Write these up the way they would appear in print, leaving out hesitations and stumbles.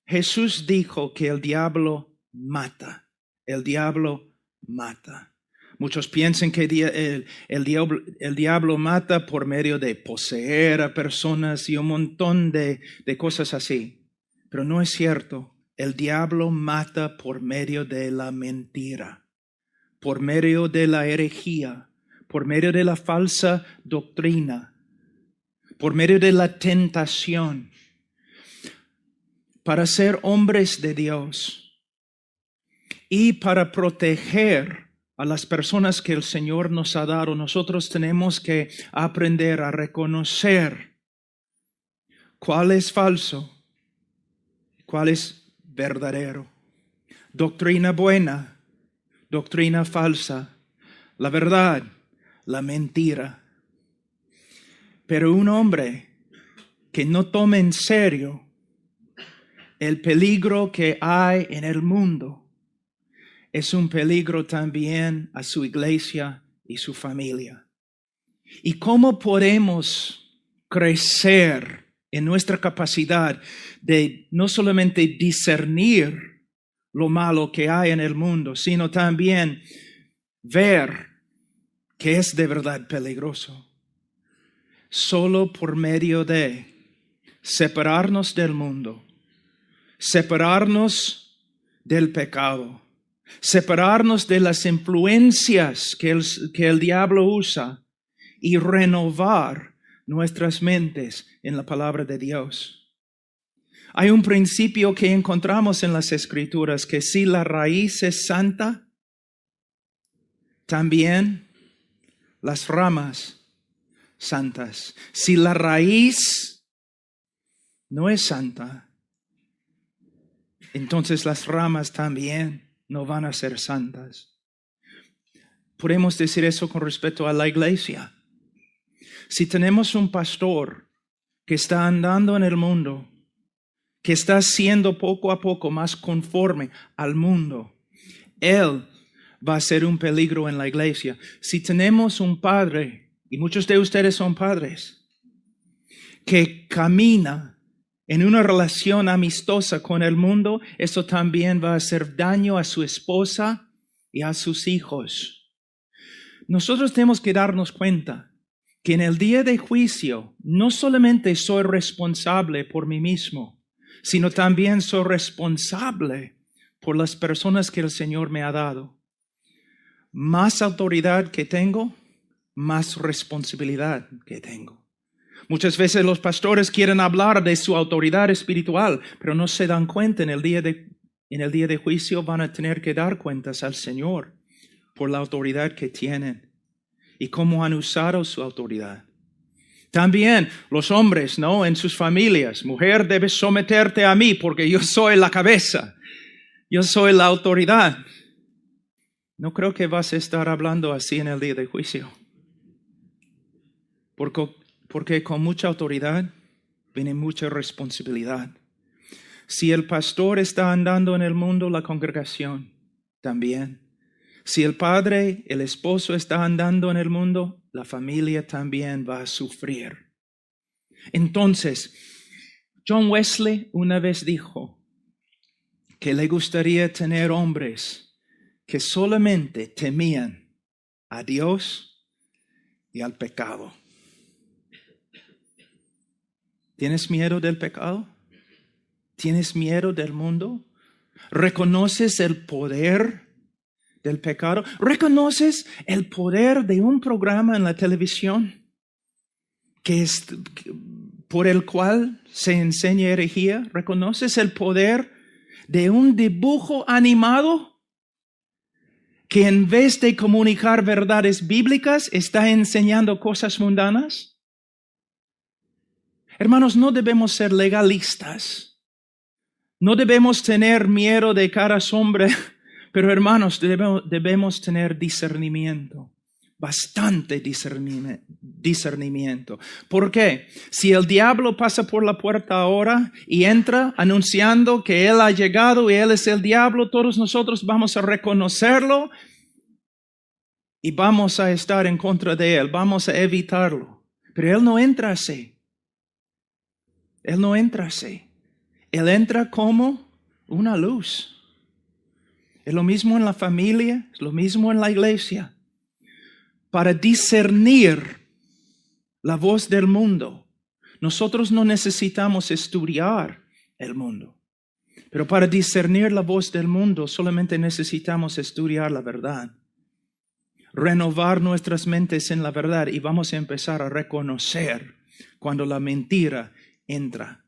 Jesús dijo que el diablo mata. El diablo mata. Muchos piensan que el diablo mata por medio de poseer a personas y un montón de cosas así. Pero no es cierto. El diablo mata por medio de la mentira, por medio de la herejía, por medio de la falsa doctrina, por medio de la tentación. Para ser hombres de Dios y para proteger a las personas que el Señor nos ha dado, nosotros tenemos que aprender a reconocer cuál es falso, cuál es verdadero. Doctrina buena, doctrina falsa, la verdad, la mentira. Pero un hombre que no tome en serio el peligro que hay en el mundo es un peligro también a su iglesia y su familia. ¿Y cómo podemos crecer en nuestra capacidad de no solamente discernir lo malo que hay en el mundo, sino también ver que es de verdad peligroso? Solo por medio de separarnos del mundo, separarnos del pecado, separarnos de las influencias que el diablo usa y renovar nuestras mentes en la palabra de Dios. Hay un principio que encontramos en las Escrituras, que si la raíz es santa, también las ramas santas. Si la raíz no es santa, entonces las ramas también no van a ser santas. Podemos decir eso con respecto a la iglesia. Si tenemos un pastor que está andando en el mundo, que está siendo poco a poco más conforme al mundo, él va a ser un peligro en la iglesia. Si tenemos un padre, y muchos de ustedes son padres, que camina en una relación amistosa con el mundo, eso también va a hacer daño a su esposa y a sus hijos. Nosotros tenemos que darnos cuenta que en el día de juicio no solamente soy responsable por mí mismo, sino también soy responsable por las personas que el Señor me ha dado. Más autoridad que tengo, más responsabilidad que tengo. Muchas veces los pastores quieren hablar de su autoridad espiritual, pero no se dan cuenta en el día de juicio van a tener que dar cuentas al Señor por la autoridad que tienen y cómo han usado su autoridad. También los hombres, ¿no? En sus familias, mujer, debes someterte a mí porque yo soy la cabeza, yo soy la autoridad. No creo que vas a estar hablando así en el día de juicio. Porque con mucha autoridad viene mucha responsabilidad. Si el pastor está andando en el mundo, la congregación también. Si el padre, el esposo está andando en el mundo, la familia también va a sufrir. Entonces, John Wesley una vez dijo que le gustaría tener hombres que solamente temían a Dios y al pecado. ¿Tienes miedo del pecado? ¿Tienes miedo del mundo? ¿Reconoces el poder del pecado? ¿Reconoces el poder de un programa en la televisión por el cual se enseña herejía? ¿Reconoces el poder de un dibujo animado que en vez de comunicar verdades bíblicas está enseñando cosas mundanas? Hermanos, no debemos ser legalistas. No debemos tener miedo de cada sombra, pero hermanos, debemos tener discernimiento. Bastante discernimiento. ¿Por qué? Si el diablo pasa por la puerta ahora y entra anunciando que él ha llegado y él es el diablo, todos nosotros vamos a reconocerlo y vamos a estar en contra de él, vamos a evitarlo. Pero él no entra así. Él no entra así. Él entra como una luz. Es lo mismo en la familia, es lo mismo en la iglesia. Para discernir la voz del mundo, nosotros no necesitamos estudiar el mundo. Pero para discernir la voz del mundo solamente necesitamos estudiar la verdad. Renovar nuestras mentes en la verdad y vamos a empezar a reconocer cuando la mentira entra.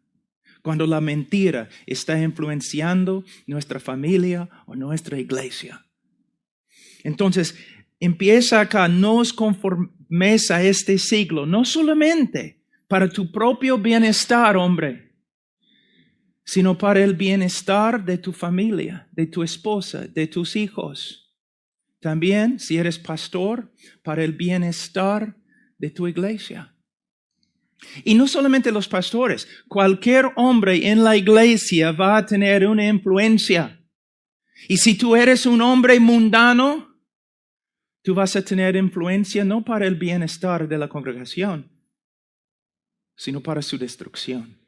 Cuando la mentira está influenciando nuestra familia o nuestra iglesia. Entonces, empieza acá, no os conforméis a este siglo, no solamente para tu propio bienestar, hombre, sino para el bienestar de tu familia, de tu esposa, de tus hijos. También, si eres pastor, para el bienestar de tu iglesia. Y no solamente los pastores, cualquier hombre en la iglesia va a tener una influencia. Y si tú eres un hombre mundano, tú vas a tener influencia no para el bienestar de la congregación, sino para su destrucción.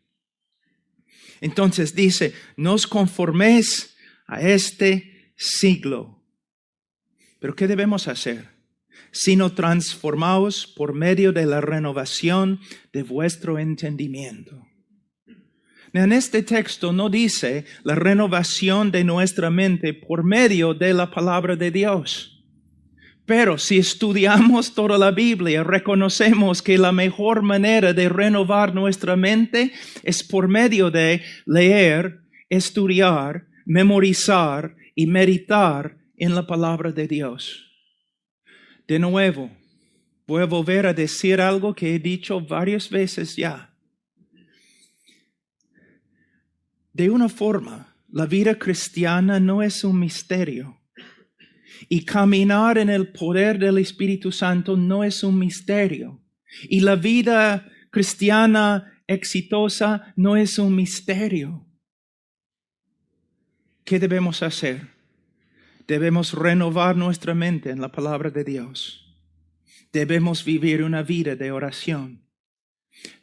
Entonces dice, no os conforméis a este siglo. ¿Pero qué debemos hacer? Sino transformaos por medio de la renovación de vuestro entendimiento. En este texto no dice la renovación de nuestra mente por medio de la palabra de Dios. Pero si estudiamos toda la Biblia, reconocemos que la mejor manera de renovar nuestra mente es por medio de leer, estudiar, memorizar y meditar en la palabra de Dios. De nuevo, voy a volver a decir algo que he dicho varias veces ya. De una forma, la vida cristiana no es un misterio. Y caminar en el poder del Espíritu Santo no es un misterio. Y la vida cristiana exitosa no es un misterio. ¿Qué debemos hacer? Debemos renovar nuestra mente en la palabra de Dios. Debemos vivir una vida de oración.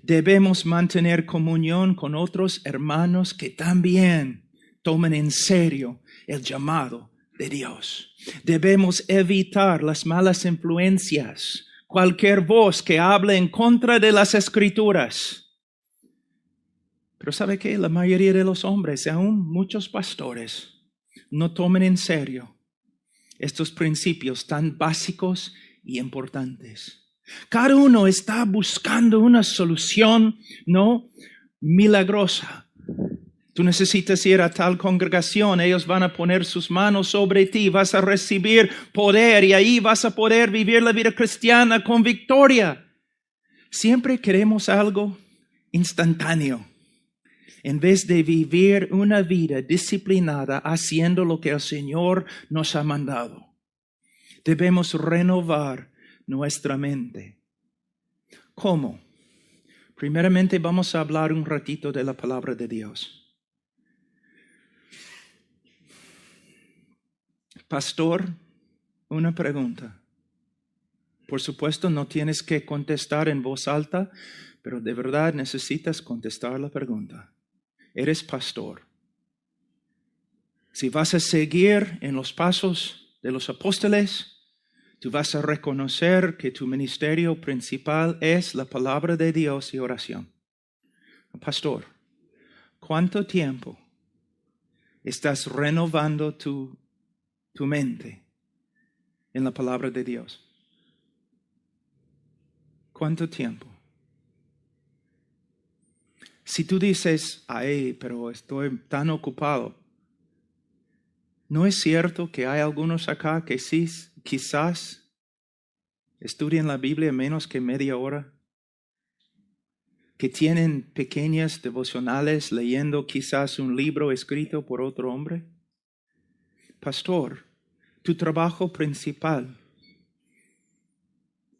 Debemos mantener comunión con otros hermanos que también tomen en serio el llamado de Dios. Debemos evitar las malas influencias, cualquier voz que hable en contra de las Escrituras. Pero ¿sabe qué? La mayoría de los hombres, aún muchos pastores, no tomen en serio estos principios tan básicos y importantes. Cada uno está buscando una solución, ¿no? Milagrosa. Tú necesitas ir a tal congregación, ellos van a poner sus manos sobre ti, vas a recibir poder y ahí vas a poder vivir la vida cristiana con victoria. Siempre queremos algo instantáneo, en vez de vivir una vida disciplinada haciendo lo que el Señor nos ha mandado. Debemos renovar nuestra mente. ¿Cómo? Primeramente vamos a hablar un ratito de la palabra de Dios. Pastor, una pregunta. Por supuesto, no tienes que contestar en voz alta, pero de verdad necesitas contestar la pregunta. Eres pastor. Si vas a seguir en los pasos de los apóstoles, tú vas a reconocer que tu ministerio principal es la palabra de Dios y oración. Pastor, ¿cuánto tiempo estás renovando tu mente en la palabra de Dios? ¿Cuánto tiempo? Si tú dices, ay, pero estoy tan ocupado, ¿no es cierto que hay algunos acá que sí, quizás estudian la Biblia menos que media hora? Que tienen pequeñas devocionales leyendo quizás un libro escrito por otro hombre? Pastor, tu trabajo principal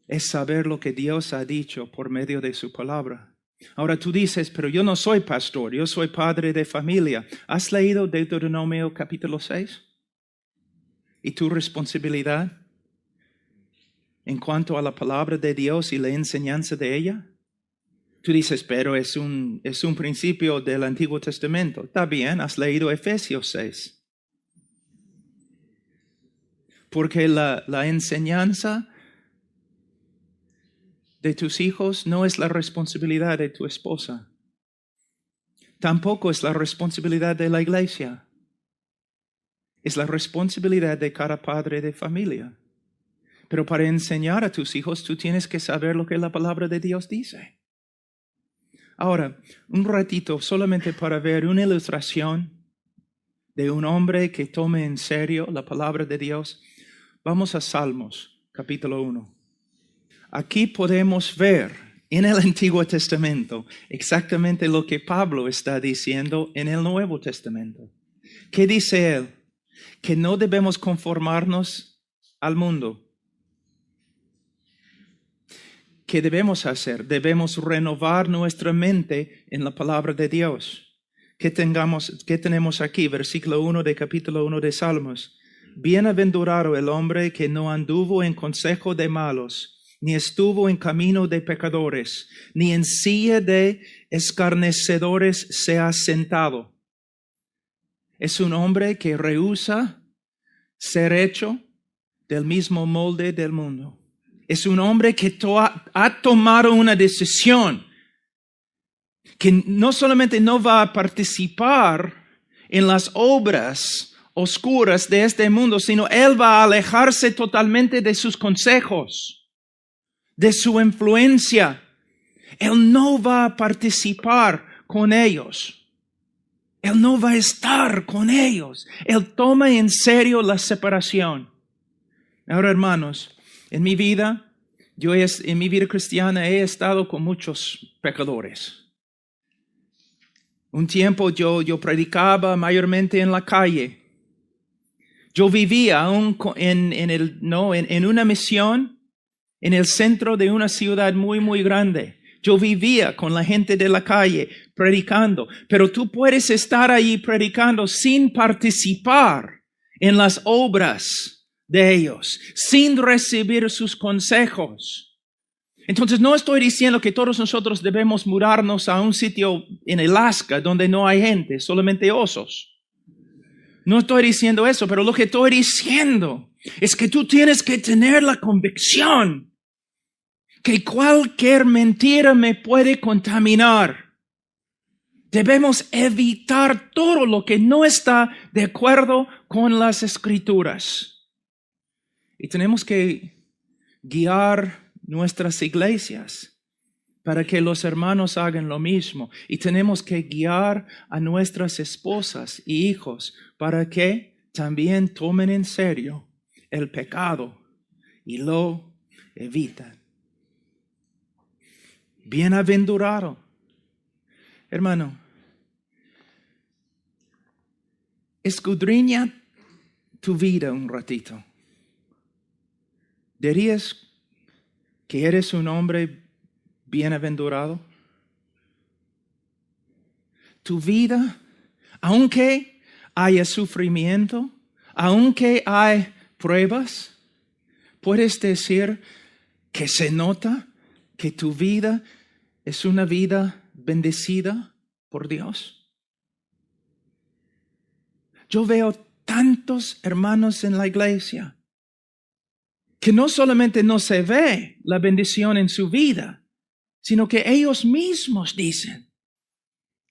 es saber lo que Dios ha dicho por medio de su palabra. Ahora tú dices, pero yo no soy pastor, yo soy padre de familia. ¿Has leído Deuteronomio capítulo 6? ¿Y tu responsabilidad en cuanto a la palabra de Dios y la enseñanza de ella? Tú dices, pero es un principio del Antiguo Testamento. Está bien, has leído Efesios 6. Porque la enseñanza de tus hijos no es la responsabilidad de tu esposa. Tampoco es la responsabilidad de la iglesia. Es la responsabilidad de cada padre de familia. Pero para enseñar a tus hijos, tú tienes que saber lo que la palabra de Dios dice. Ahora, un ratito solamente para ver una ilustración de un hombre que tome en serio la palabra de Dios. Vamos a Salmos, capítulo 1. Aquí podemos ver en el Antiguo Testamento exactamente lo que Pablo está diciendo en el Nuevo Testamento. ¿Qué dice él? Que no debemos conformarnos al mundo. ¿Qué debemos hacer? Debemos renovar nuestra mente en la palabra de Dios. ¿Qué tenemos aquí? Versículo 1 de capítulo 1 de Salmos. Bienaventurado el hombre que no anduvo en consejo de malos, ni estuvo en camino de pecadores, ni en silla de escarnecedores se ha sentado. Es un hombre que rehúsa ser hecho del mismo molde del mundo. Es un hombre que ha tomado una decisión que no solamente no va a participar en las obras oscuras de este mundo, sino él va a alejarse totalmente de sus consejos, de su influencia. Él no va a participar con ellos. Él no va a estar con ellos. Él toma en serio la separación. Ahora, hermanos, en mi vida cristiana he estado con muchos pecadores. Un tiempo yo predicaba mayormente en la calle. Yo vivía aún en una misión en el centro de una ciudad muy, muy grande. Yo vivía con la gente de la calle predicando, pero tú puedes estar ahí predicando sin participar en las obras de ellos, sin recibir sus consejos. Entonces no estoy diciendo que todos nosotros debemos mudarnos a un sitio en Alaska donde no hay gente, solamente osos. No estoy diciendo eso, pero lo que estoy diciendo es que tú tienes que tener la convicción que cualquier mentira me puede contaminar. Debemos evitar todo lo que no está de acuerdo con las Escrituras. Y tenemos que guiar nuestras iglesias para que los hermanos hagan lo mismo. Y tenemos que guiar a nuestras esposas y hijos para que también tomen en serio el pecado y lo eviten. Bienaventurado. Hermano, escudriña tu vida un ratito. ¿Dirías que eres un hombre bienaventurado? Tu vida, aunque haya sufrimiento, aunque hay pruebas, puedes decir que se nota que tu vida es una vida bendecida por Dios. Yo veo tantos hermanos en la iglesia que no solamente no se ve la bendición en su vida, sino que ellos mismos dicen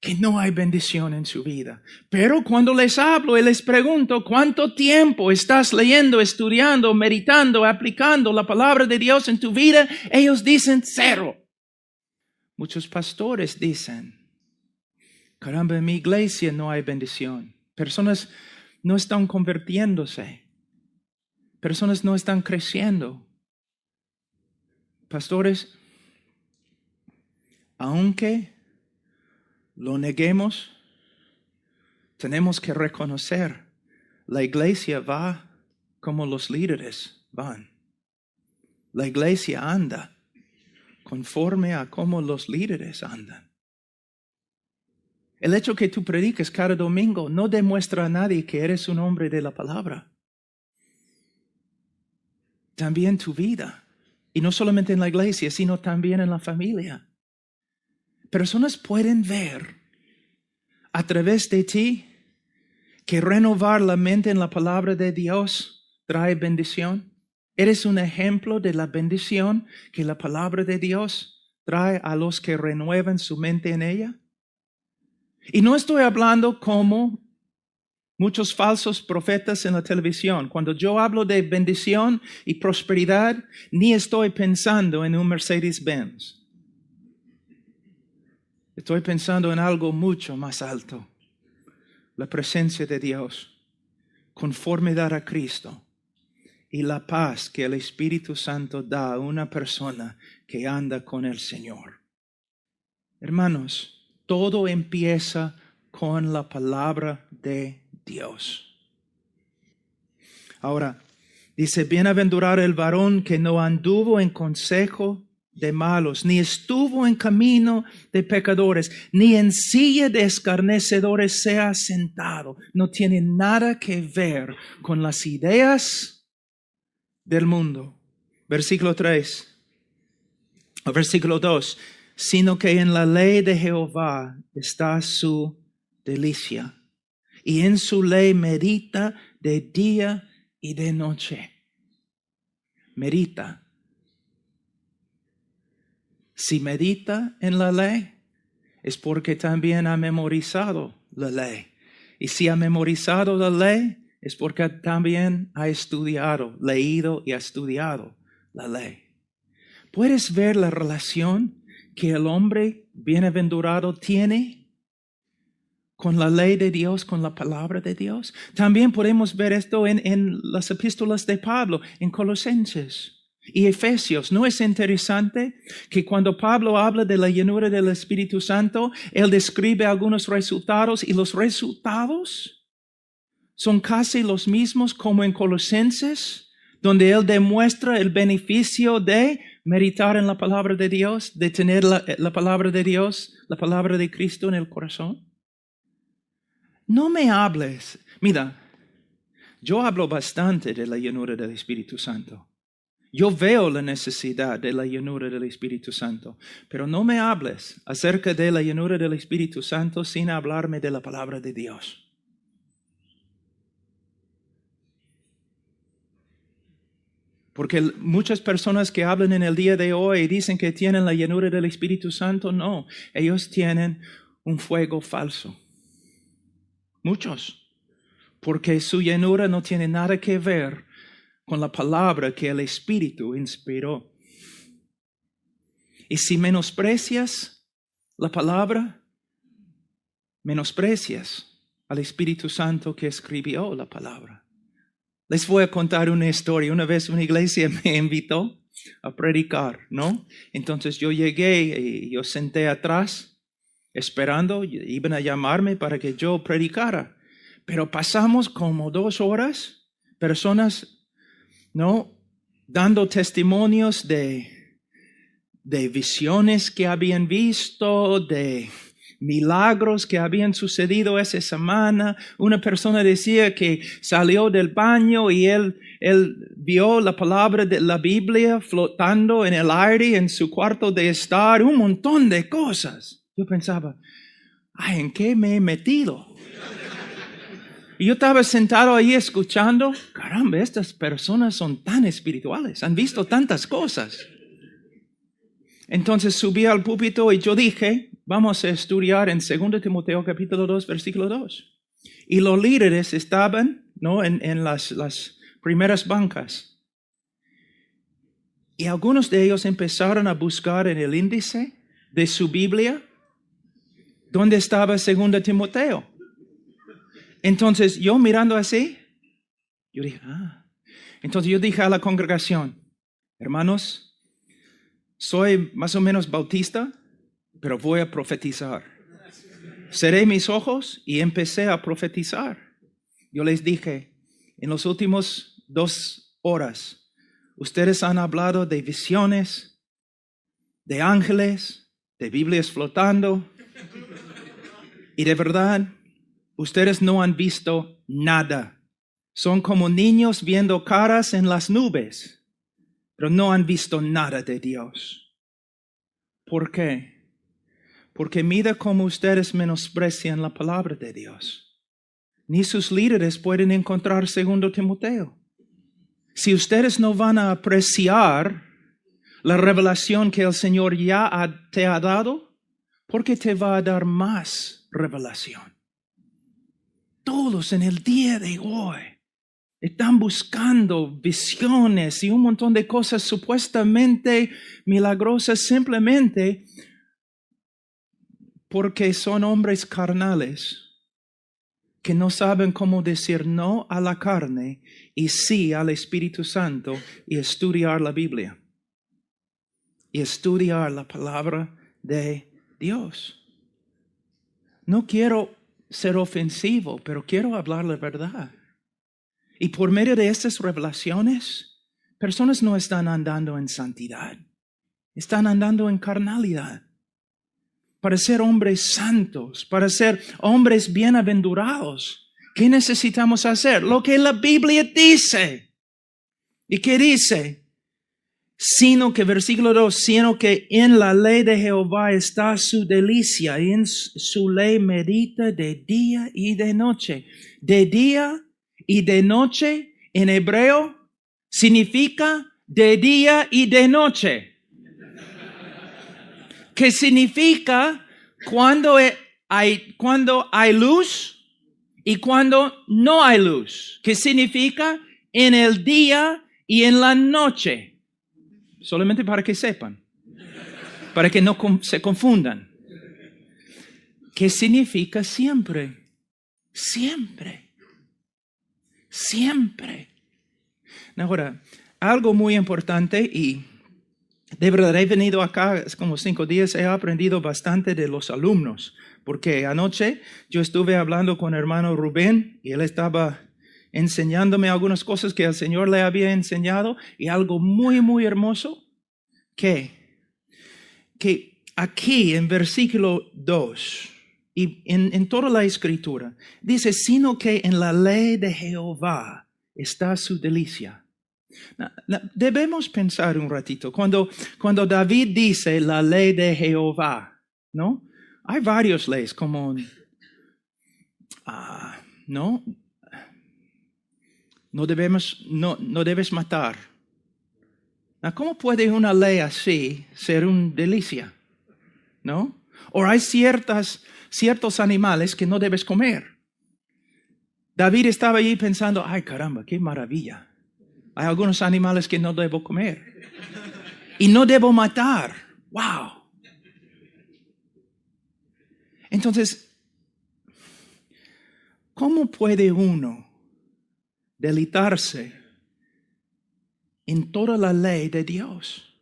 que no hay bendición en su vida. Pero cuando les hablo y les pregunto, ¿cuánto tiempo estás leyendo, estudiando, meditando, aplicando la palabra de Dios en tu vida? Ellos dicen 0. Muchos pastores dicen, caramba, en mi iglesia no hay bendición. Personas no están convirtiéndose. Personas no están creciendo. Pastores, aunque lo neguemos, tenemos que reconocer, la iglesia va como los líderes van. La iglesia anda conforme a cómo los líderes andan. El hecho que tú prediques cada domingo no demuestra a nadie que eres un hombre de la palabra. También tu vida. Y no solamente en la iglesia, sino también en la familia. Personas pueden ver a través de ti que renovar la mente en la palabra de Dios trae bendición. Eres un ejemplo de la bendición que la palabra de Dios trae a los que renuevan su mente en ella. Y no estoy hablando como muchos falsos profetas en la televisión. Cuando yo hablo de bendición y prosperidad, ni estoy pensando en un Mercedes-Benz. Estoy pensando en algo mucho más alto. La presencia de Dios, conformidad a Cristo y la paz que el Espíritu Santo da a una persona que anda con el Señor. Hermanos, todo empieza con la palabra de Dios. Ahora, dice, bienaventurado el varón que no anduvo en consejo de malos, ni estuvo en camino de pecadores, ni en silla de escarnecedores sea sentado. No tiene nada que ver con las ideas del mundo. Versículo 3, o versículo 2, sino que en la ley de Jehová está su delicia, y en su ley medita de día y de noche. Medita. Si medita en la ley, es porque también ha memorizado la ley. Y si ha memorizado la ley, es porque también ha estudiado, leído y ha estudiado la ley. ¿Puedes ver la relación que el hombre bienaventurado tiene con la ley de Dios, con la palabra de Dios? También podemos ver esto en las epístolas de Pablo, en Colosenses y Efesios. ¿No es interesante que cuando Pablo habla de la llenura del Espíritu Santo, él describe algunos resultados y los resultados son casi los mismos como en Colosenses, donde él demuestra el beneficio de meditar en la palabra de Dios, de tener la palabra de Dios, la palabra de Cristo en el corazón? No me hables. Mira, yo hablo bastante de la llenura del Espíritu Santo. Yo veo la necesidad de la llenura del Espíritu Santo, pero no me hables acerca de la llenura del Espíritu Santo sin hablarme de la palabra de Dios. Porque muchas personas que hablan en el día de hoy dicen que tienen la llenura del Espíritu Santo, no, ellos tienen un fuego falso. Muchos, porque su llenura no tiene nada que ver con la palabra que el Espíritu inspiró. Y si menosprecias la palabra, menosprecias al Espíritu Santo que escribió la palabra. Les voy a contar una historia. Una vez una iglesia me invitó a predicar, ¿no? Entonces yo llegué y yo senté atrás esperando, iban a llamarme para que yo predicara. Pero pasamos como 2 horas, personas, ¿no?, dando testimonios de visiones que habían visto, de milagros que habían sucedido esa semana. Una persona decía que salió del baño y él vio la palabra de la Biblia flotando en el aire en su cuarto de estar, un montón de cosas. Yo pensaba, ay, ¿en qué me he metido? Y yo estaba sentado ahí escuchando, caramba, estas personas son tan espirituales, han visto tantas cosas. Entonces subí al púlpito y yo dije, vamos a estudiar en 2 Timoteo capítulo 2, versículo 2. Y los líderes estaban, ¿no?, en las primeras bancas. Y algunos de ellos empezaron a buscar en el índice de su Biblia dónde estaba 2 Timoteo. Entonces yo mirando así, yo dije, Entonces yo dije a la congregación, hermanos, soy más o menos bautista, pero voy a profetizar. Cerré mis ojos y empecé a profetizar. Yo les dije, en los últimos 2 horas, ustedes han hablado de visiones, de ángeles, de Biblias flotando, y de verdad, ustedes no han visto nada. Son como niños viendo caras en las nubes, pero no han visto nada de Dios. ¿Por qué? porque mira cómo ustedes menosprecian la palabra de Dios. Ni sus líderes pueden encontrar 2 Timoteo. Si ustedes no van a apreciar la revelación que el Señor ya te ha dado, ¿por qué te va a dar más revelación? Todos en el día de hoy están buscando visiones y un montón de cosas supuestamente milagrosas simplemente porque son hombres carnales que no saben cómo decir no a la carne y sí al Espíritu Santo y estudiar la Biblia y estudiar la palabra de Dios. No quiero ser ofensivo, pero quiero hablar la verdad. Y por medio de estas revelaciones, personas no están andando en santidad, están andando en carnalidad. Para ser hombres santos, para ser hombres bienaventurados, ¿qué necesitamos hacer? Lo que la Biblia dice. ¿Y qué dice? Sino que, versículo 2, sino que en la ley de Jehová está su delicia, y en su ley medita de día y de noche. De día y de noche, en hebreo, significa de día y de noche. ¿Qué significa cuando hay luz y cuando no hay luz? ¿Qué significa en el día y en la noche? Solamente para que sepan, para que no se confundan. ¿Qué significa siempre? Siempre. Siempre. Ahora, algo muy importante y de verdad, he venido acá, es como 5 días, he aprendido bastante de los alumnos, porque anoche yo estuve hablando con el hermano Rubén y él estaba enseñándome algunas cosas que el Señor le había enseñado y algo muy, muy hermoso, que aquí en versículo 2 y en toda la Escritura, dice, sino que en la ley de Jehová está su delicia. Debemos pensar un ratito. Cuando David dice la ley de Jehová, ¿no? Hay varias leyes como, ¿no? No debes matar. ¿Cómo puede una ley así ser una delicia? ¿No? O hay ciertos animales que no debes comer. David estaba allí pensando, ay caramba, qué maravilla. Hay algunos animales que no debo comer. Y no debo matar. ¡Wow! Entonces, ¿cómo puede uno deleitarse en toda la ley de Dios?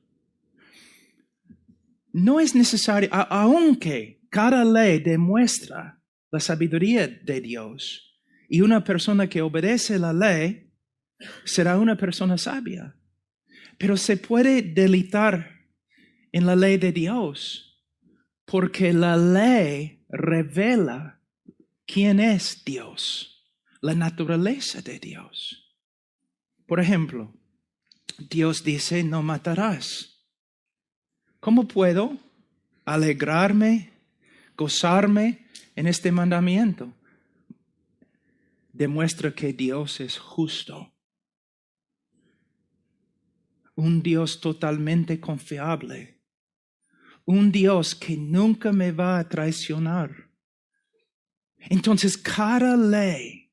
No es necesario, aunque cada ley demuestra la sabiduría de Dios, y una persona que obedece la ley será una persona sabia. Pero se puede deleitar en la ley de Dios porque la ley revela quién es Dios, la naturaleza de Dios. Por ejemplo, Dios dice, no matarás. ¿Cómo puedo alegrarme, gozarme en este mandamiento? Demuestra que Dios es justo. Un Dios totalmente confiable. Un Dios que nunca me va a traicionar. Entonces, cada ley,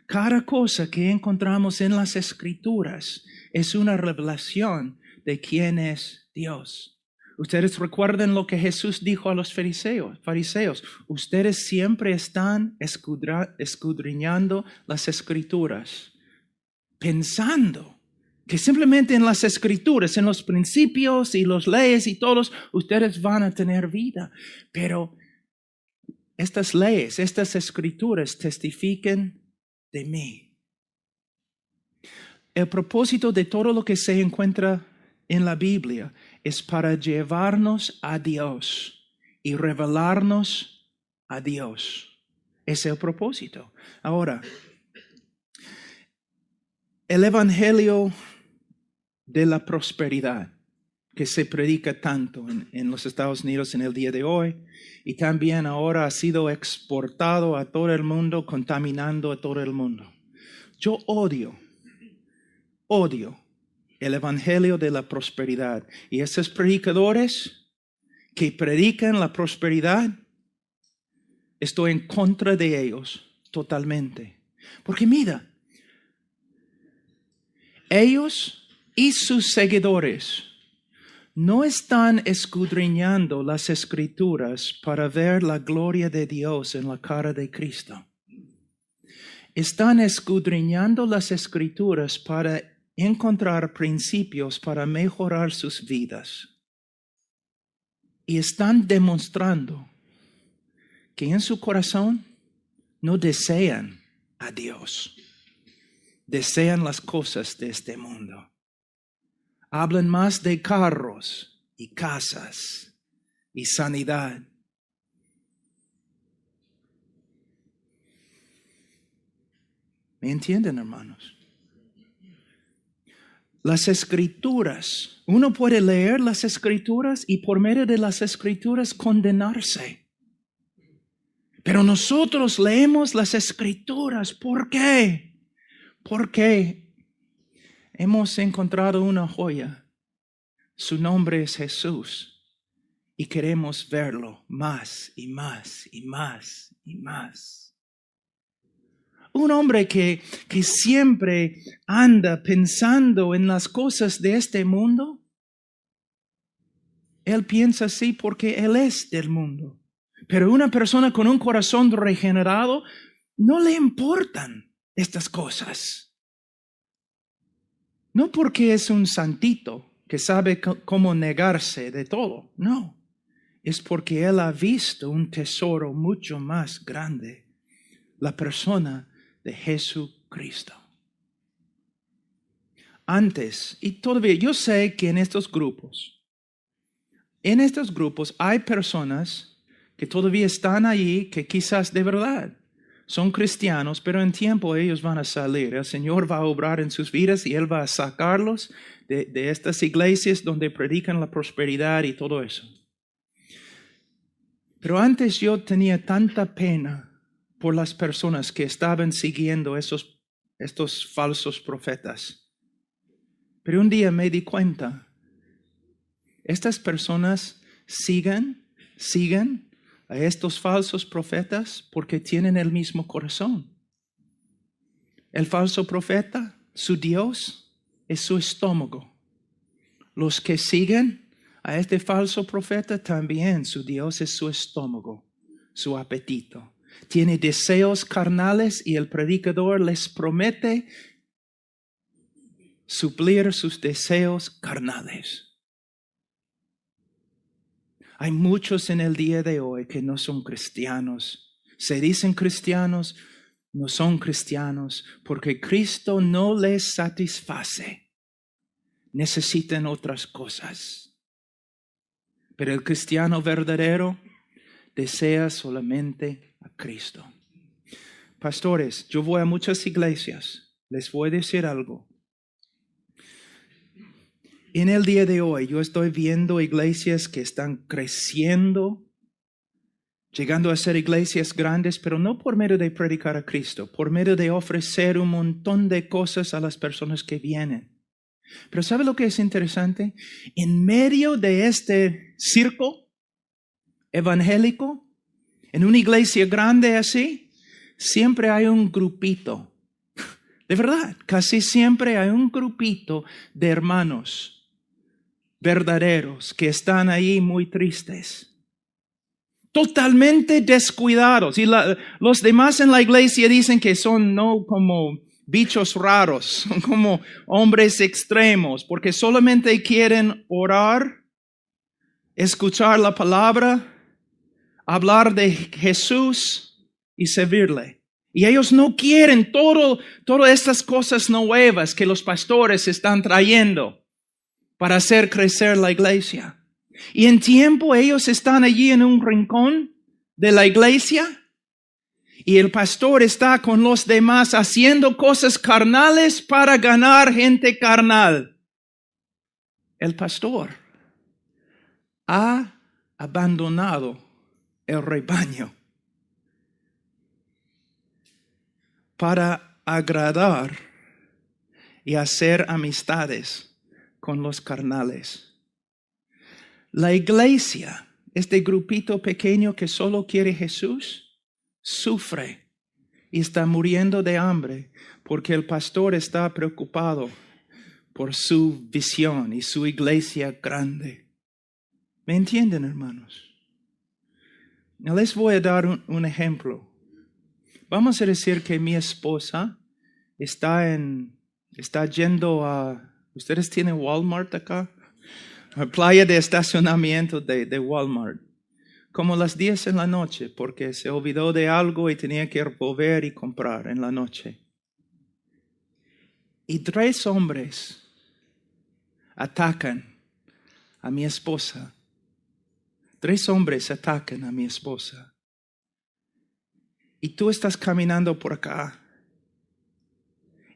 cada cosa que encontramos en las Escrituras es una revelación de quién es Dios. Ustedes recuerden lo que Jesús dijo a los fariseos. Ustedes siempre están escudriñando las Escrituras, pensando que simplemente en las Escrituras, en los principios y las leyes y todos, ustedes van a tener vida. Pero estas leyes, estas Escrituras testifican de mí. El propósito de todo lo que se encuentra en la Biblia es para llevarnos a Dios y revelarnos a Dios. Ese es el propósito. Ahora, el Evangelio de la prosperidad. que se predica tanto en los Estados Unidos en el día de hoy, y también ahora ha sido exportado a todo el mundo, contaminando a todo el mundo. Yo odio el evangelio de la prosperidad. Y esos predicadores que predican la prosperidad, estoy en contra de ellos totalmente. Porque mira, ellos y sus seguidores no están escudriñando las Escrituras para ver la gloria de Dios en la cara de Cristo. Están escudriñando las Escrituras para encontrar principios para mejorar sus vidas. Y están demostrando que en su corazón no desean a Dios. Desean las cosas de este mundo. Hablan más de carros y casas y sanidad. ¿Me entienden, hermanos? Las Escrituras, uno puede leer las Escrituras y por medio de las Escrituras condenarse. Pero nosotros leemos las Escrituras. ¿Por qué? Porque hemos encontrado una joya. Su nombre es Jesús. Y queremos verlo más y más y más y más. Un hombre que siempre anda pensando en las cosas de este mundo, él piensa así porque él es del mundo. Pero una persona con un corazón regenerado, no le importan estas cosas. No porque es un santito que sabe cómo negarse de todo, no. Es porque él ha visto un tesoro mucho más grande, la persona de Jesucristo. Antes, y todavía yo sé que en estos grupos hay personas que todavía están allí, que quizás de verdad son cristianos, pero en tiempo ellos van a salir. El Señor va a obrar en sus vidas y Él va a sacarlos de estas iglesias donde predican la prosperidad y todo eso. Pero antes yo tenía tanta pena por las personas que estaban siguiendo estos falsos profetas. Pero un día me di cuenta, estas personas siguen a estos falsos profetas porque tienen el mismo corazón. El falso profeta, su Dios, es su estómago. Los que siguen a este falso profeta también, su Dios es su estómago, su apetito. Tiene deseos carnales y el predicador les promete suplir sus deseos carnales. Hay muchos en el día de hoy que no son cristianos. Se dicen cristianos, no son cristianos, porque Cristo no les satisface. Necesitan otras cosas. Pero el cristiano verdadero desea solamente a Cristo. Pastores, yo voy a muchas iglesias. Les voy a decir algo. En el día de hoy yo estoy viendo iglesias que están creciendo, llegando a ser iglesias grandes, pero no por medio de predicar a Cristo, por medio de ofrecer un montón de cosas a las personas que vienen. Pero ¿sabe lo que es interesante? En medio de este circo evangélico, en una iglesia grande así, siempre hay un grupito. De verdad, casi siempre hay un grupito de hermanos verdaderos que están ahí muy tristes, totalmente descuidados. Y los demás en la iglesia dicen que son no como bichos raros, son como hombres extremos, porque solamente quieren orar, escuchar la palabra, hablar de Jesús y servirle. Y ellos no quieren todas estas cosas nuevas que los pastores están trayendo para hacer crecer la iglesia. Y en tiempo ellos están allí en un rincón de la iglesia y el pastor está con los demás haciendo cosas carnales para ganar gente carnal. El pastor ha abandonado el rebaño para agradar y hacer amistades con los carnales. La iglesia, este grupito pequeño que solo quiere Jesús, sufre y está muriendo de hambre porque el pastor está preocupado por su visión y su iglesia grande. ¿Me entienden, hermanos? Les voy a dar un ejemplo. Vamos a decir que mi esposa está yendo a... ¿Ustedes tienen Walmart acá? A playa de estacionamiento de Walmart. Como las 10 en la noche, porque se olvidó de algo y tenía que volver y comprar en la noche. Y 3 hombres atacan a mi esposa. 3 hombres atacan a mi esposa. Y tú estás caminando por acá.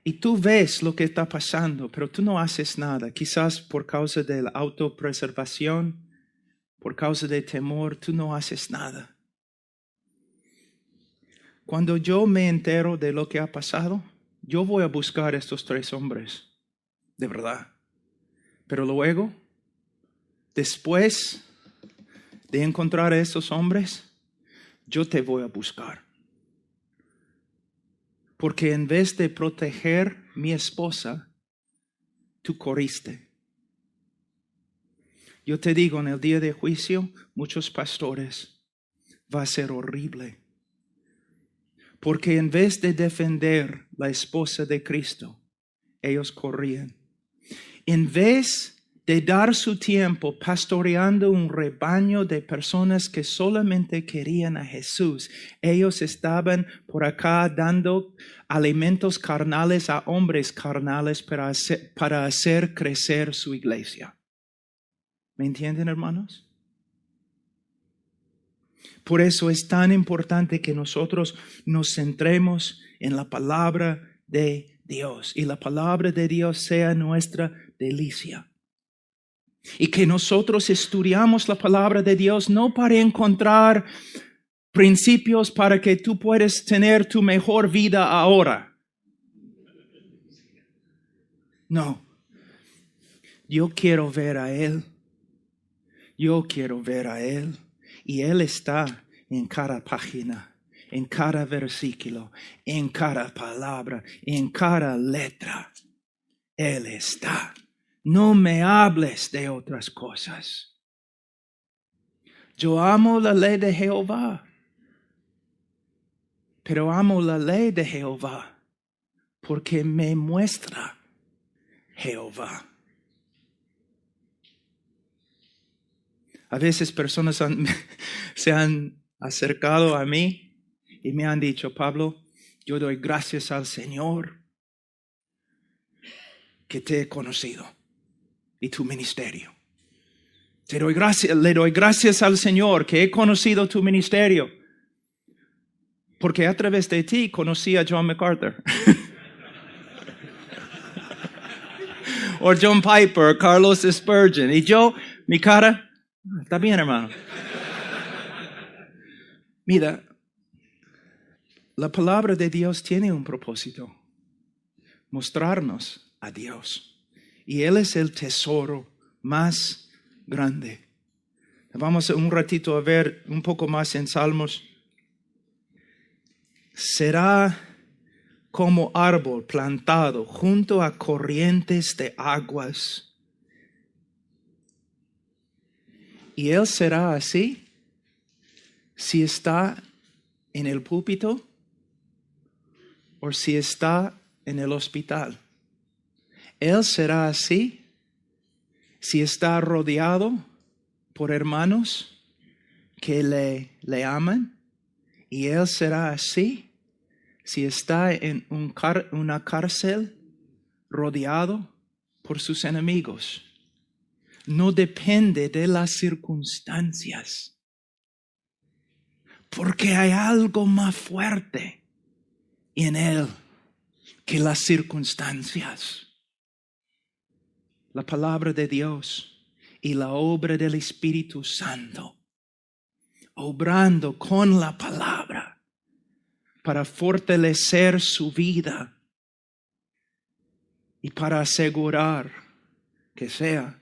Y tú ves lo que está pasando, pero tú no haces nada. Quizás por causa de la autopreservación, por causa de temor, tú no haces nada. Cuando yo me entero de lo que ha pasado, yo voy a buscar a estos 3 hombres. De verdad. Pero luego, después de encontrar a esos hombres, yo te voy a buscar. Porque en vez de proteger mi esposa, tú corriste. Yo te digo, en el día de juicio, muchos pastores, va a ser horrible. Porque en vez de defender la esposa de Cristo, ellos corrían. En vez de dar su tiempo pastoreando un rebaño de personas que solamente querían a Jesús, ellos estaban por acá dando alimentos carnales a hombres carnales para hacer crecer su iglesia. ¿Me entienden, hermanos? Por eso es tan importante que nosotros nos centremos en la palabra de Dios y la palabra de Dios sea nuestra delicia. Y que nosotros estudiamos la palabra de Dios no para encontrar principios para que tú puedas tener tu mejor vida ahora. No. Yo quiero ver a Él. Yo quiero ver a Él. Y Él está en cada página, en cada versículo, en cada palabra, en cada letra. Él está. No me hables de otras cosas. Yo amo la ley de Jehová, pero amo la ley de Jehová porque me muestra Jehová. A veces personas se han acercado a mí y me han dicho, Pablo, yo doy gracias al Señor que te he conocido y tu ministerio. Le doy gracias al Señor que he conocido tu ministerio. Porque a través de ti conocí a John MacArthur. O John Piper, Carlos Spurgeon. Y yo, mi cara, está bien, hermano. Mira, la palabra de Dios tiene un propósito. Mostrarnos a Dios. Y Él es el tesoro más grande. Vamos un ratito a ver un poco más en Salmos. Será como árbol plantado junto a corrientes de aguas. Y Él será así si está en el púlpito o si está en el hospital. Él será así si está rodeado por hermanos que le aman. Y Él será así si está en una cárcel rodeado por sus enemigos. No depende de las circunstancias. Porque hay algo más fuerte en Él que las circunstancias. La palabra de Dios. y la obra del Espíritu Santo, obrando con la palabra para fortalecer su vida y para asegurar que sea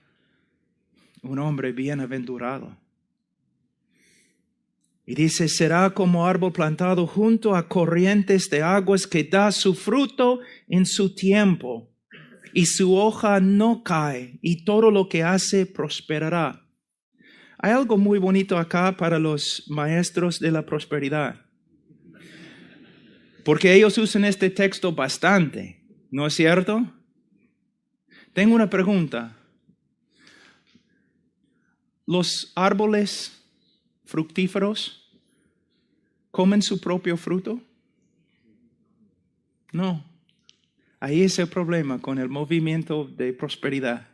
un hombre bienaventurado. Y dice, será como árbol plantado junto a corrientes de aguas que da su fruto en su tiempo, y su hoja no cae, y todo lo que hace prosperará. Hay algo muy bonito acá para los maestros de la prosperidad, porque ellos usan este texto bastante, ¿no es cierto? Tengo una pregunta. ¿Los árboles fructíferos comen su propio fruto? No. Ahí es el problema con el movimiento de prosperidad.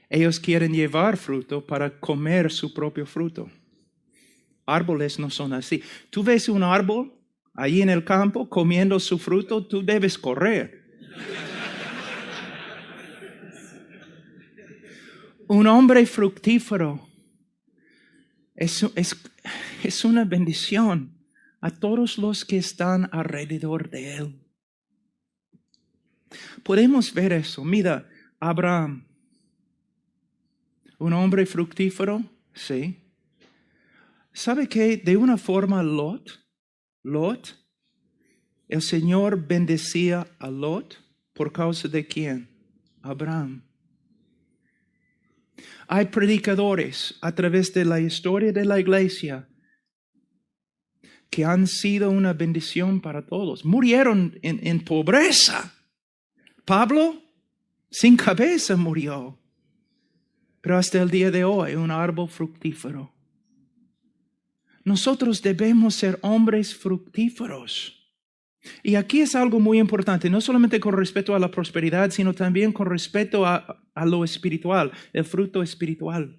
Ellos quieren llevar fruto para comer su propio fruto. Árboles no son así. Tú ves un árbol ahí en el campo comiendo su fruto, tú debes correr. Un hombre fructífero es una bendición a todos los que están alrededor de él. Podemos ver eso. Mira, Abraham, un hombre fructífero, sí. ¿Sabe qué? De una forma Lot, el Señor bendecía a Lot por causa de ¿quién? Abraham. Hay predicadores a través de la historia de la iglesia que han sido una bendición para todos. Murieron en pobreza. Pablo, sin cabeza, murió. Pero hasta el día de hoy, un árbol fructífero. Nosotros debemos ser hombres fructíferos. Y aquí es algo muy importante, no solamente con respecto a la prosperidad, sino también con respecto a lo espiritual, el fruto espiritual.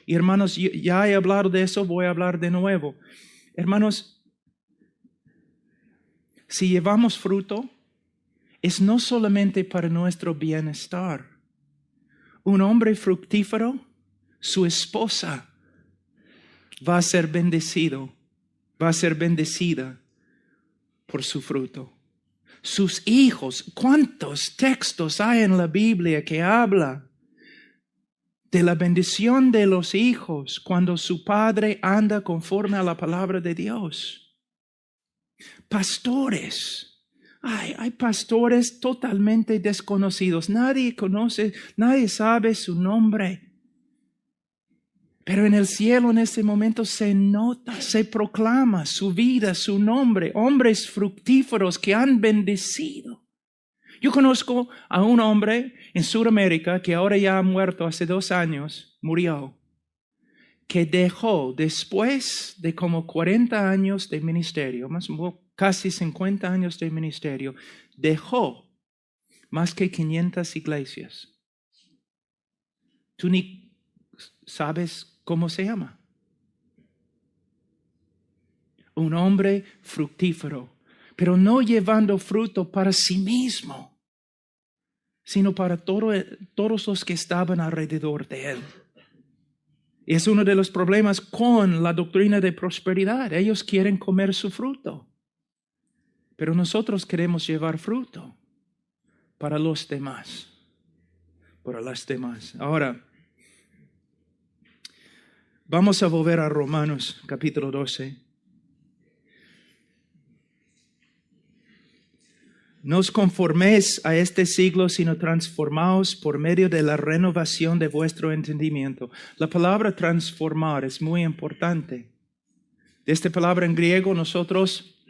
Y hermanos, ya he hablado de eso, voy a hablar de nuevo. Hermanos, si llevamos fruto, es no solamente para nuestro bienestar. Un hombre fructífero, su esposa va a ser bendecida por su fruto. Sus hijos, ¿cuántos textos hay en la Biblia que habla de la bendición de los hijos cuando su padre anda conforme a la palabra de Dios? Pastores. Hay pastores totalmente desconocidos. Nadie conoce, nadie sabe su nombre. Pero en el cielo en este momento se nota, se proclama su vida, su nombre. Hombres fructíferos que han bendecido. Yo conozco a un hombre en Sudamérica que ahora ya ha muerto hace 2 años, murió, que dejó después de como 40 años de ministerio, casi 50 años de ministerio, dejó más que 500 iglesias. Tú ni sabes cómo se llama. Un hombre fructífero, pero no llevando fruto para sí mismo, sino para todos los que estaban alrededor de él. Y es uno de los problemas con la doctrina de prosperidad. Ellos quieren comer su fruto, pero nosotros queremos llevar fruto para los demás, para las demás. Ahora, vamos a volver a Romanos capítulo 12. No os conforméis a este siglo, sino transformaos por medio de la renovación de vuestro entendimiento. La palabra transformar es muy importante. De esta palabra en griego nosotros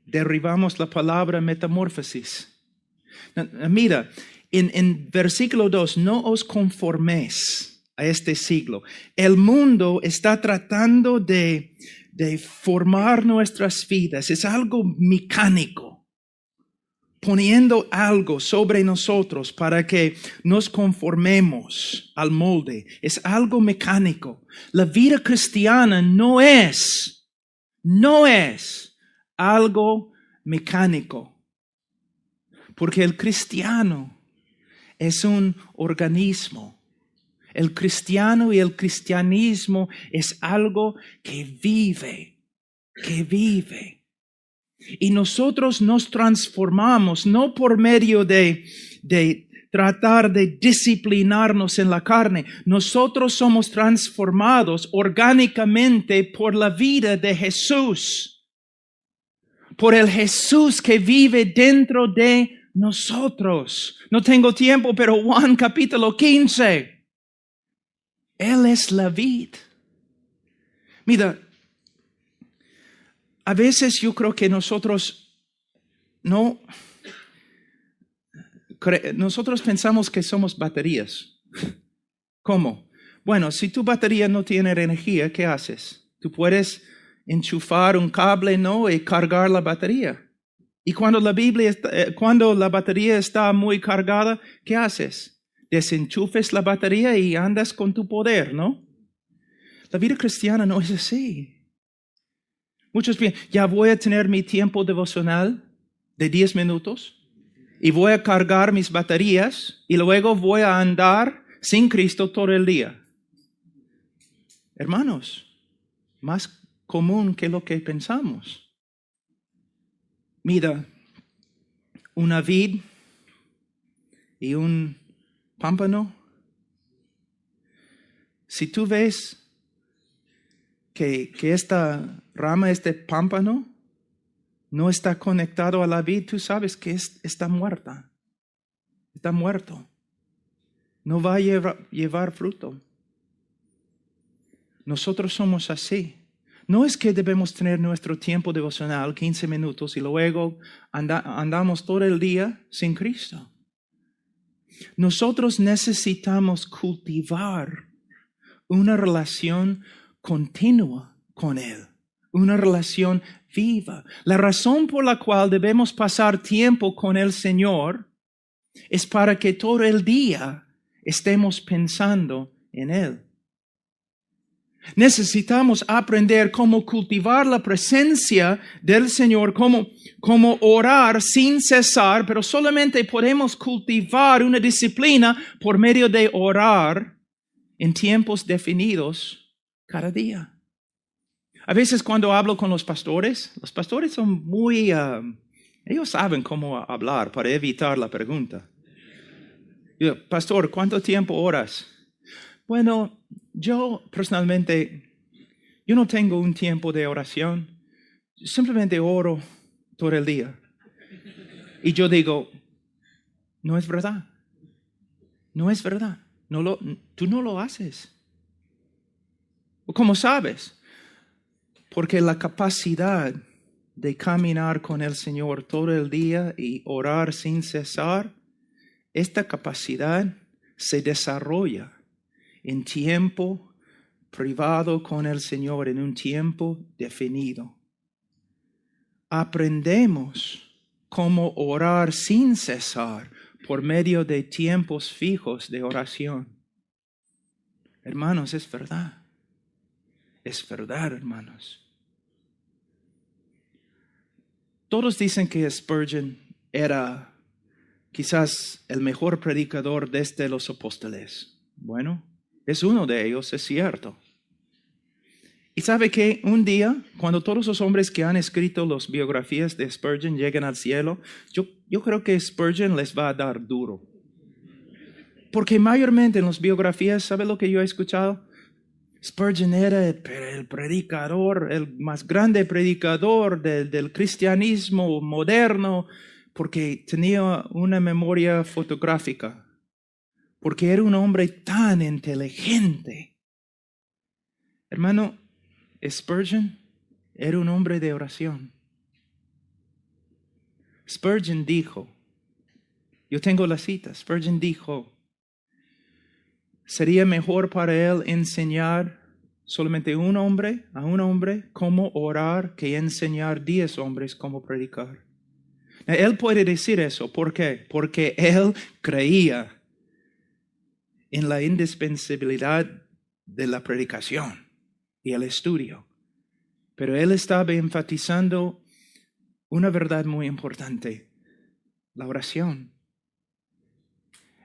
derivamos la palabra metamorfosis. Mira, en versículo 2, no os conforméis a este siglo. El mundo está tratando de formar nuestras vidas. Es algo mecánico, poniendo algo sobre nosotros para que nos conformemos al molde. Es algo mecánico. La vida cristiana no es algo mecánico, porque el cristiano es un organismo. El cristiano y el cristianismo es algo que vive. Y nosotros nos transformamos no por medio de tratar de disciplinarnos en la carne. Nosotros somos transformados orgánicamente por la vida de Jesús. Por el Jesús que vive dentro de nosotros. No tengo tiempo, pero Juan capítulo 15. Él es la vid. Mira, a veces yo creo que nosotros pensamos que somos baterías. ¿Cómo? Bueno, si tu batería no tiene energía, ¿qué haces? Tú puedes enchufar un cable, ¿no? Y cargar la batería. Y cuando la batería está muy cargada, ¿qué haces? Desenchufes la batería y andas con tu poder, ¿no? La vida cristiana no es así. Muchos piensan, ya voy a tener mi tiempo devocional de 10 minutos y voy a cargar mis baterías y luego voy a andar sin Cristo todo el día. Hermanos, más común que lo que pensamos. Mira, una vid y un pámpano. Si tú ves que esta rama, este pámpano, no está conectado a la vid, tú sabes que está muerta. Está muerto. No va a llevar fruto. Nosotros somos así. No es que debemos tener nuestro tiempo devocional, 15 minutos, y luego andamos todo el día sin Cristo. Nosotros necesitamos cultivar una relación continua con Él, una relación viva. La razón por la cual debemos pasar tiempo con el Señor es para que todo el día estemos pensando en Él. Necesitamos aprender cómo cultivar la presencia del Señor, cómo orar sin cesar, pero solamente podemos cultivar una disciplina por medio de orar en tiempos definidos cada día. A veces cuando hablo con los pastores son muy, ellos saben cómo hablar para evitar la pregunta. Yo, pastor, ¿cuánto tiempo oras? Bueno, yo personalmente, yo no tengo un tiempo de oración. Simplemente oro todo el día. Y yo digo, no es verdad. No es verdad. Tú no lo haces. ¿Cómo sabes? Porque la capacidad de caminar con el Señor todo el día y orar sin cesar, esta capacidad se desarrolla en tiempo privado con el Señor, en un tiempo definido. Aprendemos cómo orar sin cesar por medio de tiempos fijos de oración. Hermanos, es verdad. Es verdad, hermanos. Todos dicen que Spurgeon era quizás el mejor predicador desde los apóstoles. Bueno, es uno de ellos, es cierto. Y sabe que un día, cuando todos los hombres que han escrito las biografías de Spurgeon lleguen al cielo, yo creo que Spurgeon les va a dar duro. Porque mayormente en las biografías, ¿sabe lo que yo he escuchado? Spurgeon era el predicador, el más grande predicador del cristianismo moderno, porque tenía una memoria fotográfica, porque era un hombre tan inteligente. Hermano, Spurgeon era un hombre de oración. Spurgeon dijo, yo tengo la cita, Spurgeon dijo, sería mejor para él enseñar solamente a un hombre cómo orar que enseñar 10 hombres cómo predicar. Él puede decir eso. ¿Por qué? Porque él creía en la indispensabilidad de la predicación y el estudio. Pero él estaba enfatizando una verdad muy importante, la oración.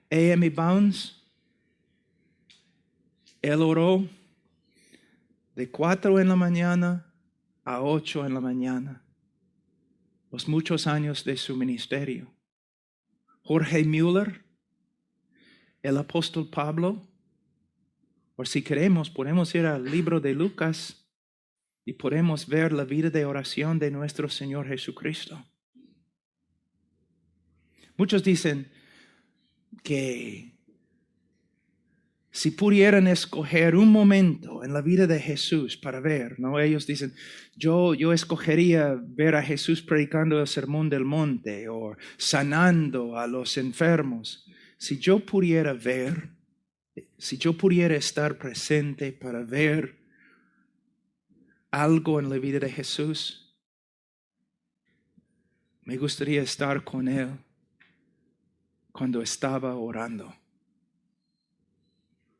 A.M. Bounds Él oró de 4 en la mañana a 8 en la mañana, los muchos años de su ministerio. Jorge Müller, el apóstol Pablo, o si queremos, podemos ir al libro de Lucas y podemos ver la vida de oración de nuestro Señor Jesucristo. Muchos dicen que si pudieran escoger un momento en la vida de Jesús para ver, ¿no? Ellos dicen, yo escogería ver a Jesús predicando el sermón del monte o sanando a los enfermos. Si yo pudiera ver, si yo pudiera estar presente para ver algo en la vida de Jesús, me gustaría estar con Él cuando estaba orando.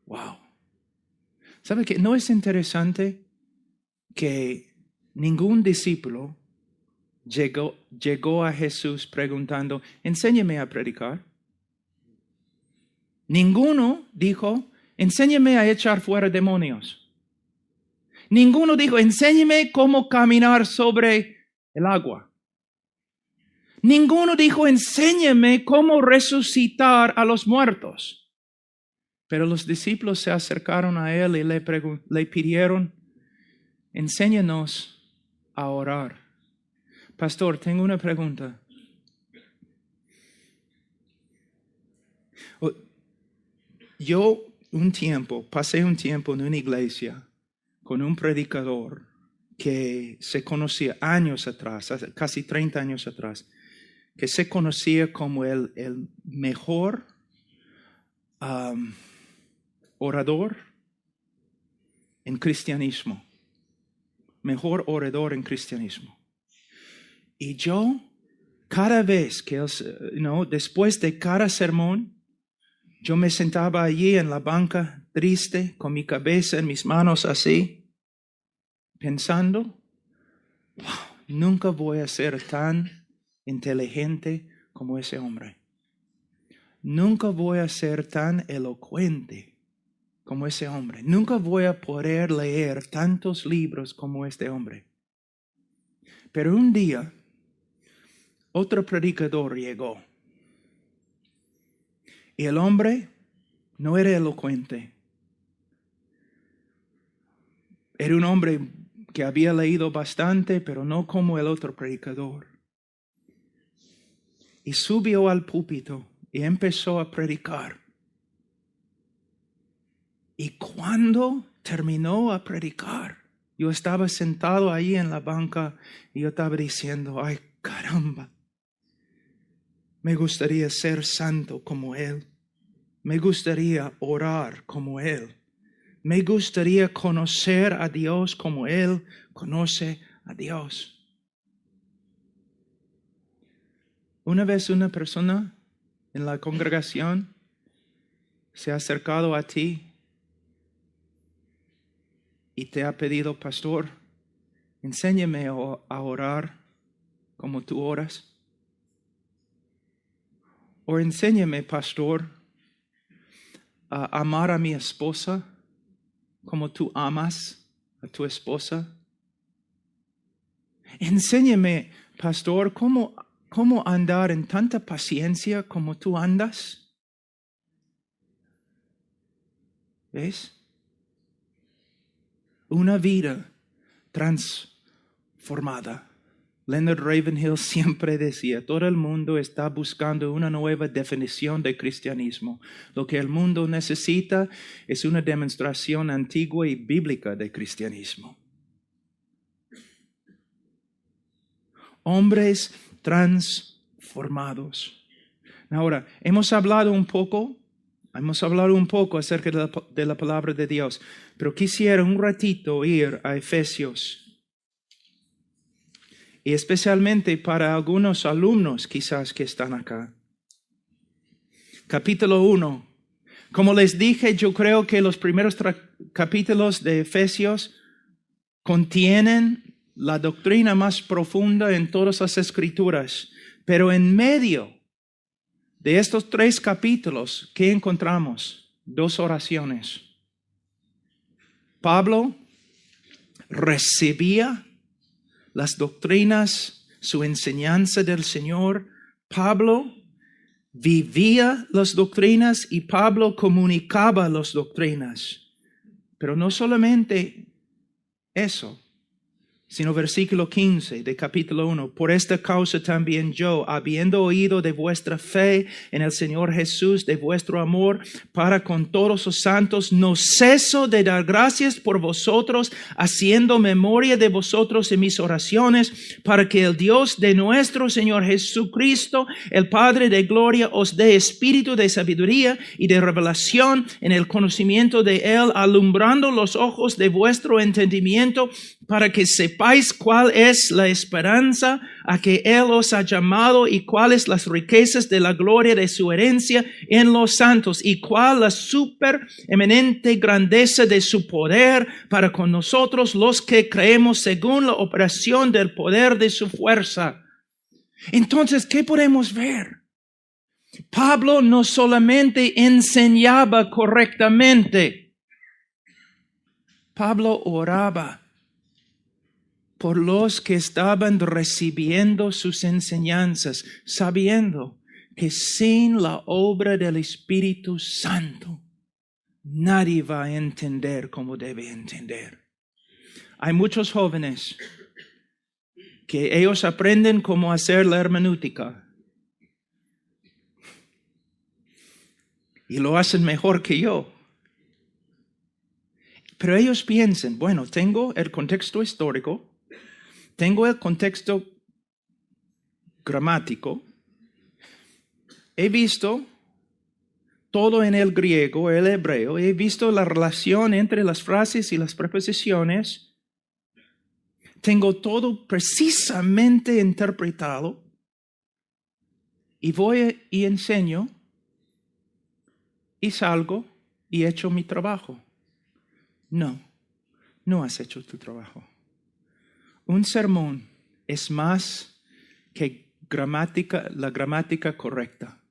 Wow. ¿Sabe qué? ¿No es interesante que ningún discípulo llegó a Jesús preguntando, enséñame a predicar? Ninguno dijo, enséñame a echar fuera demonios. Ninguno dijo, enséñame cómo caminar sobre el agua. Ninguno dijo, enséñame cómo resucitar a los muertos. Pero los discípulos se acercaron a él y le pidieron, enséñanos a orar. Pastor, tengo una pregunta. Yo pasé un tiempo en una iglesia con un predicador que se conocía años atrás, casi 30 años atrás, que se conocía como el mejor orador en cristianismo. Mejor orador en cristianismo. Y yo, cada vez que después de cada sermón, yo me sentaba allí en la banca triste, con mi cabeza en mis manos así, pensando, nunca voy a ser tan inteligente como ese hombre. Nunca voy a ser tan elocuente como ese hombre. Nunca voy a poder leer tantos libros como este hombre. Pero un día, otro predicador llegó. Y el hombre no era elocuente. Era un hombre que había leído bastante, pero no como el otro predicador. Y subió al púlpito y empezó a predicar. Y cuando terminó a predicar, yo estaba sentado ahí en la banca y yo estaba diciendo, ay caramba, me gustaría ser santo como Él. Me gustaría orar como Él. Me gustaría conocer a Dios como Él conoce a Dios. Una vez una persona en la congregación se ha acercado a ti y te ha pedido, pastor, enséñame a orar como tú oras. O enséñame, pastor, a amar a mi esposa como tú amas a tu esposa. Enséñame, pastor, cómo andar en tanta paciencia como tú andas. ¿Ves? Una vida transformada. Leonard Ravenhill siempre decía, todo el mundo está buscando una nueva definición de cristianismo. Lo que el mundo necesita es una demostración antigua y bíblica de cristianismo. Hombres transformados. Ahora, hemos hablado un poco acerca de la palabra de Dios, pero quisiera un ratito ir a Efesios. Y especialmente para algunos alumnos quizás que están acá. Capítulo 1. Como les dije, yo creo que los primeros capítulos de Efesios contienen la doctrina más profunda en todas las escrituras. Pero en medio de estos 3 capítulos, ¿qué encontramos? 2 oraciones. Pablo recibía las doctrinas, su enseñanza del Señor. Pablo vivía las doctrinas y Pablo comunicaba las doctrinas. Pero no solamente eso, sino versículo 15 de capítulo 1. Por esta causa también yo, habiendo oído de vuestra fe en el Señor Jesús, de vuestro amor para con todos los santos, no ceso de dar gracias por vosotros, haciendo memoria de vosotros en mis oraciones, para que el Dios de nuestro Señor Jesucristo, el Padre de gloria, os dé espíritu de sabiduría y de revelación en el conocimiento de Él, alumbrando los ojos de vuestro entendimiento, para que sepáis cuál es la esperanza a que Él os ha llamado y cuáles las riquezas de la gloria de su herencia en los santos y cuál la supereminente grandeza de su poder para con nosotros los que creemos según la operación del poder de su fuerza. Entonces, ¿qué podemos ver? Pablo no solamente enseñaba correctamente, Pablo oraba por los que estaban recibiendo sus enseñanzas, sabiendo que sin la obra del Espíritu Santo, nadie va a entender como debe entender. Hay muchos jóvenes que ellos aprenden cómo hacer la hermenéutica y lo hacen mejor que yo. Pero ellos piensan, bueno, tengo el contexto histórico, tengo el contexto gramático, he visto todo en el griego, el hebreo, he visto la relación entre las frases y las preposiciones, tengo todo precisamente interpretado y voy y enseño y salgo y he hecho mi trabajo. No, no has hecho tu trabajo. Un sermón es más que la gramática correcta.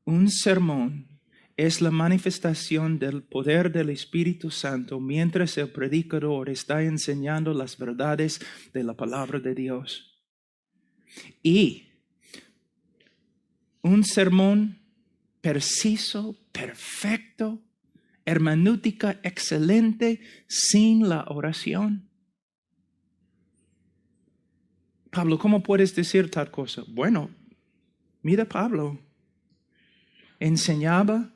Un sermón es la manifestación del poder del Espíritu Santo mientras el predicador está enseñando las verdades de la palabra de Dios. Y un sermón preciso, perfecto, hermenéutica excelente, sin la oración. Pablo, ¿cómo puedes decir tal cosa? Bueno, mira Pablo. Enseñaba,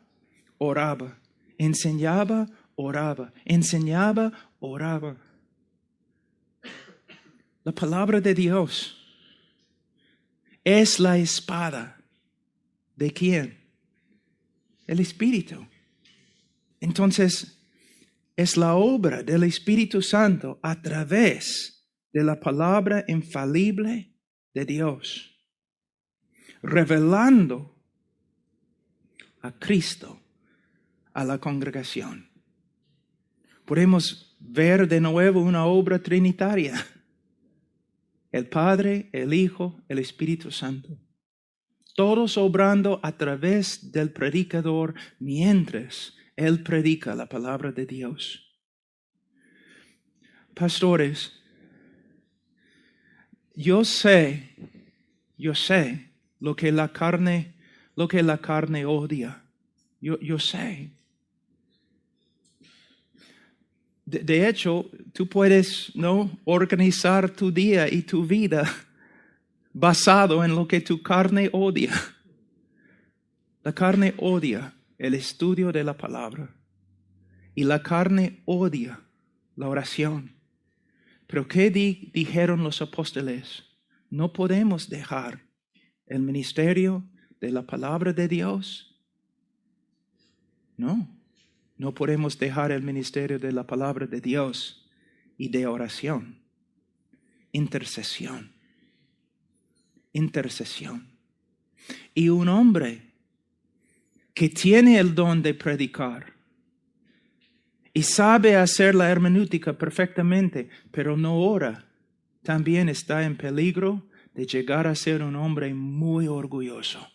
oraba. Enseñaba, oraba. Enseñaba, oraba. La palabra de Dios es la espada. ¿De quién? El Espíritu. Entonces, es la obra del Espíritu Santo a través de la palabra infalible de Dios, revelando a Cristo a la congregación. Podemos ver de nuevo una obra trinitaria. El Padre, el Hijo, el Espíritu Santo. Todos obrando a través del predicador mientras Él predica la palabra de Dios. Pastores, yo sé lo que la carne odia. Yo sé. De hecho, tú puedes organizar tu día y tu vida basado en lo que tu carne odia. La carne odia el estudio de la palabra y la carne odia la oración. Pero ¿qué dijeron los apóstoles? No podemos dejar el ministerio de la palabra de Dios. No podemos dejar el ministerio de la palabra de Dios y de oración. Intercesión. Y un hombre que tiene el don de predicar y sabe hacer la hermenéutica perfectamente, pero no ora, también está en peligro de llegar a ser un hombre muy orgulloso.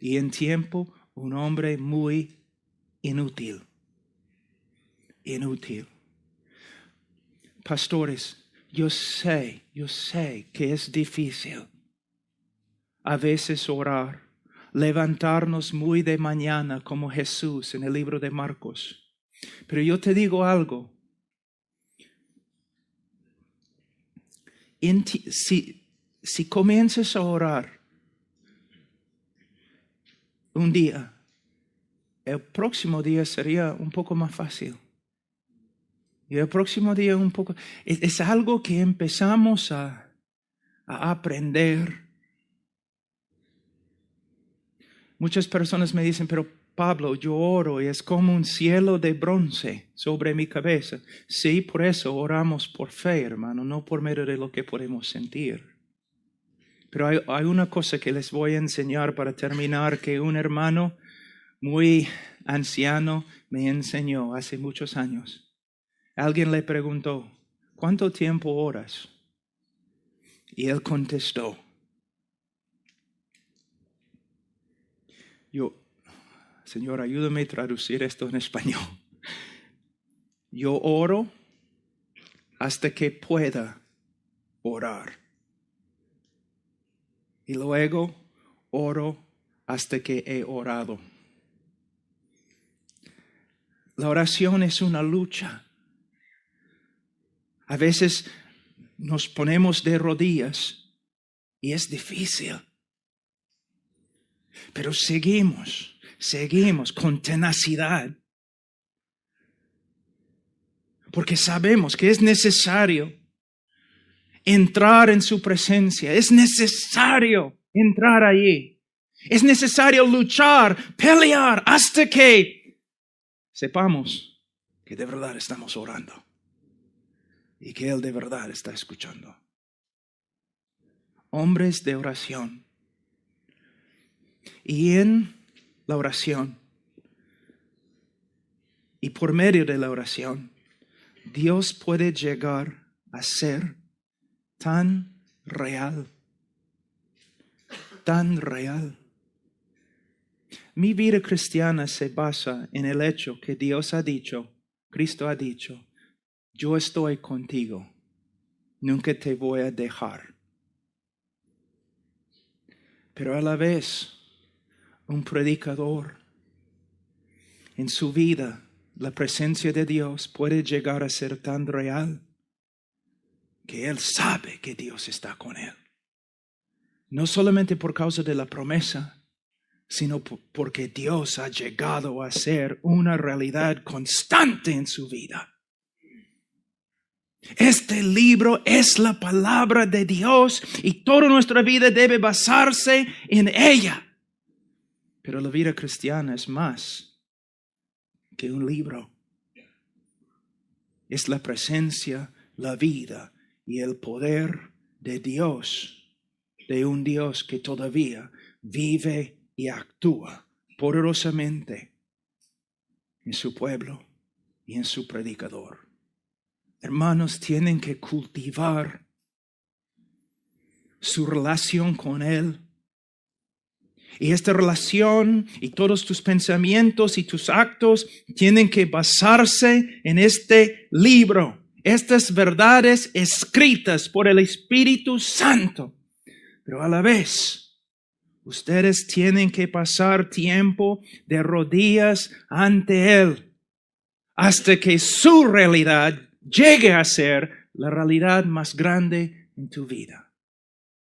Y en tiempo, un hombre muy inútil. Inútil. Pastores, yo sé que es difícil a veces orar, levantarnos muy de mañana como Jesús en el libro de Marcos. Pero yo te digo algo. Si comienzas a orar un día, el próximo día sería un poco más fácil. Y el próximo día un poco... Es algo que empezamos a aprender. Muchas personas me dicen, pero Pablo, yo oro y es como un cielo de bronce sobre mi cabeza. Sí, por eso oramos por fe, hermano, no por medio de lo que podemos sentir. Pero hay una cosa que les voy a enseñar para terminar, que un hermano muy anciano me enseñó hace muchos años. Alguien le preguntó, ¿cuánto tiempo oras? Y él contestó, Señor, ayúdame a traducir esto en español. Yo oro hasta que pueda orar. Y luego oro hasta que he orado. La oración es una lucha. A veces nos ponemos de rodillas y es difícil. Pero seguimos con tenacidad. Porque sabemos que es necesario entrar en su presencia. Es necesario entrar allí. Es necesario luchar, pelear hasta que sepamos que de verdad estamos orando. Y que Él de verdad está escuchando. Hombres de oración. Y en la oración, y por medio de la oración, Dios puede llegar a ser tan real. Tan real. Mi vida cristiana se basa en el hecho que Dios ha dicho, Cristo ha dicho, yo estoy contigo, nunca te voy a dejar. Pero a la vez, un predicador, en su vida, la presencia de Dios puede llegar a ser tan real que él sabe que Dios está con él. No solamente por causa de la promesa, sino porque Dios ha llegado a ser una realidad constante en su vida. Este libro es la palabra de Dios y toda nuestra vida debe basarse en ella. Pero la vida cristiana es más que un libro. Es la presencia, la vida y el poder de Dios, de un Dios que todavía vive y actúa poderosamente en su pueblo y en su predicador. Hermanos, tienen que cultivar su relación con Él. Y esta relación y todos tus pensamientos y tus actos tienen que basarse en este libro. Estas verdades escritas por el Espíritu Santo. Pero a la vez, ustedes tienen que pasar tiempo de rodillas ante Él hasta que su realidad llegue a ser la realidad más grande en tu vida.